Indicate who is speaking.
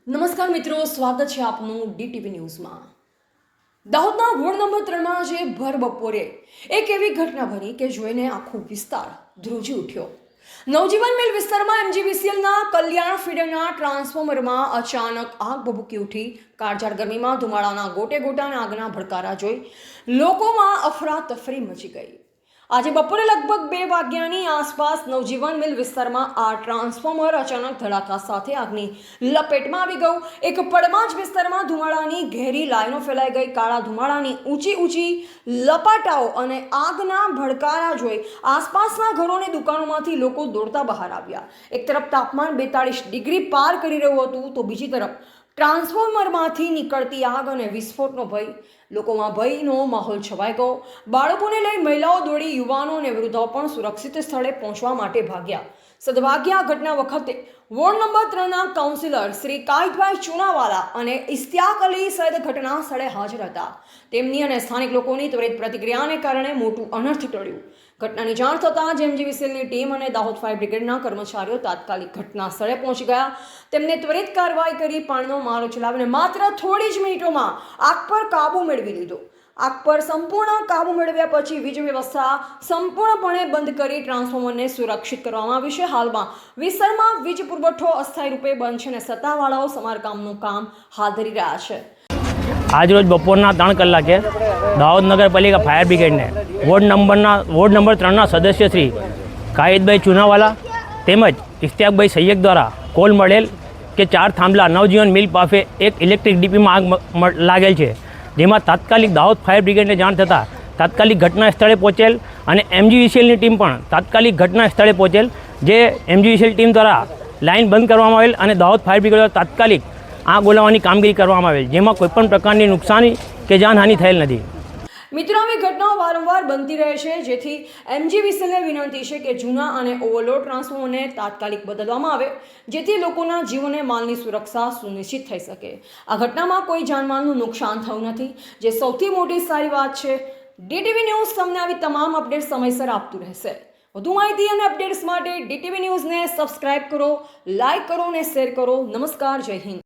Speaker 1: નમસ્કાર મિત્રો, સ્વાગત છે આપનું ડીટીવી ન્યૂઝમાં। દાહોદના વોર્ડ નંબર 3માં આજે ભર બપોરે એક એવી ઘટના બની કે જોઈને આખો વિસ્તાર ધ્રુજી ઉઠ્યો। નવજીવન મિલ વિસ્તારમાં એમજીવીસીએલના કલ્યાણ ફીડરના ટ્રાન્સફોર્મરમાં અચાનક આગ ભભૂકી ઉઠી। કાળઝાળ ગરમીમાં ધુમાડાના ગોટે ગોટા અને આગના ભડકારા જોઈ લોકોમાં અફરાતફરી મચી ગઈ। આજે બપોરે લગભગ 2 વાગ્યાની આસપાસ નવજીવન મિલ વિસ્તારમાં આ ટ્રાન્સફોર્મર અચાનક ધડાકા સાથે આગની લપેટમાં આવી ગયું। એક પળમાં જ વિસ્તારમાં ધુમાડાની ઘેરી લાઈનો ફેલાઈ ગઈ। કાળા ધુમાડાની ઊંચી લપાટાઓ અને આગના ભડકારા જોઈ આસપાસના ઘરો અને દુકાનોમાંથી લોકો દોડતા બહાર આવ્યા। એક તરફ તાપમાન 42 ડિગ્રી પાર કરી રહ્યું હતું તો બીજી તરફ ટ્રાન્સફોર્મરમાંથી નીકળતી આગ અને વિસ્ફોટનો ભય। લોકોમાં ભયનો માહોલ છવાઈ ગયો। બાળકોને લઈ મહિલાઓ દોડી, યુવાનો અને વૃદ્ધો પણ સુરક્ષિત સ્થળે પહોંચવા માટે ભાગ્યા। સદભાગ્ય આ ઘટના વખતે વોર્ડ નંબર 3ના કાઉન્સિલર શ્રી કાયદભાઈ ચુનાવાલા અને ઇશ્તિયાક અલી સૈયદ ઘટના સ્થળે હાજર હતા। તેમની અને સ્થાનિક લોકોની ત્વરિત પ્રતિક્રિયાને કારણે મોટું અનર્થ ટળ્યું। ઘટનાની જાણ થતાં જ એમજીવીસીએલની ટીમ અને દાહોદ ફાયર બ્રિગેડના કર્મચારીઓ તાત્કાલિક ઘટના સ્થળે પહોંચી ગયા। તેમને ત્વરિત કાર્યવાહી કરી પાણીનો મારો ચલાવીને માત્ર થોડી જ મિનિટોમાં આગ પર કાબુ મેળવી લીધો। આગ પર સંપૂર્ણ કાબુ મેળવ્યા પછી વીજ વ્યવસ્થા સંપૂર્ણપણે બંધ કરી ટ્રાન્સફોર્મરને સુરક્ષિત કરવામાં આવ્યું છે। હાલમાં વિસ્તારમાં વીજ પુરવઠો અસ્થાયી રૂપે બંધ છે અને સત્તાવાળાઓ સમારકામનું કામ હાથ ધરી રહ્યા છે।
Speaker 2: આજરોજ બપોરના 3 કલાકે દાહોદ નગરપાલિકા ફાયર બ્રિગેડને વોર્ડ નંબર 3ના સદસ્ય શ્રી કાયદભાઈ ચુનાવાલા તેમજ ઇશ્તિયાકભાઈ સૈયદ દ્વારા કોલ મળેલ કે 4 થાંભલા નવજીવન મિલ પાસે એક ઇલેક્ટ્રિક ડીપીમાં આગ લાગેલ છે, જેમાં તાત્કાલિક દાહોદ ફાયર બ્રિગેડને જાણ થતાં તાત્કાલિક ઘટના સ્થળે પહોંચેલ અને એમજીવીસીએલની ટીમ પણ તાત્કાલિક ઘટના સ્થળે પહોંચેલ। જે એમજીવીસીએલ ટીમ દ્વારા લાઇન બંધ કરવામાં આવેલ અને દાહોદ ફાયર બ્રિગેડ દ્વારા તાત્કાલિક આગ ઓલવવાની કામગીરી કરવામાં આવેલ, જેમાં કોઈપણ પ્રકારની નુકસાની કે જાનહાનિ થયેલ નથી।
Speaker 1: મિત્રો, આવી ઘટનાઓ વારંવાર બનતી રહે છે, જેથી એમજીવીસીએલને વિનંતી છે કે જૂના અને ઓવરલોડ ટ્રાન્સફોર્મરને તાત્કાલિક બદલવામાં આવે, જેથી લોકોના જીવ અને માલની સુરક્ષા સુનિશ્ચિત થઈ શકે। આ ઘટનામાં કોઈ જાનમાલનું નુકસાન થયું નથી, જે સૌથી મોટી સારી વાત છે। ડીટીવી ન્યૂઝ તમને આવી તમામ અપડેટ સમયસર આપતું રહેશે। વધુ માહિતી અને અપડેટ્સ માટે ડીટીવી ન્યૂઝને સબસ્ક્રાઇબ કરો, લાઇક કરો અને શેર કરો। નમસ્કાર, જય હિન્દ।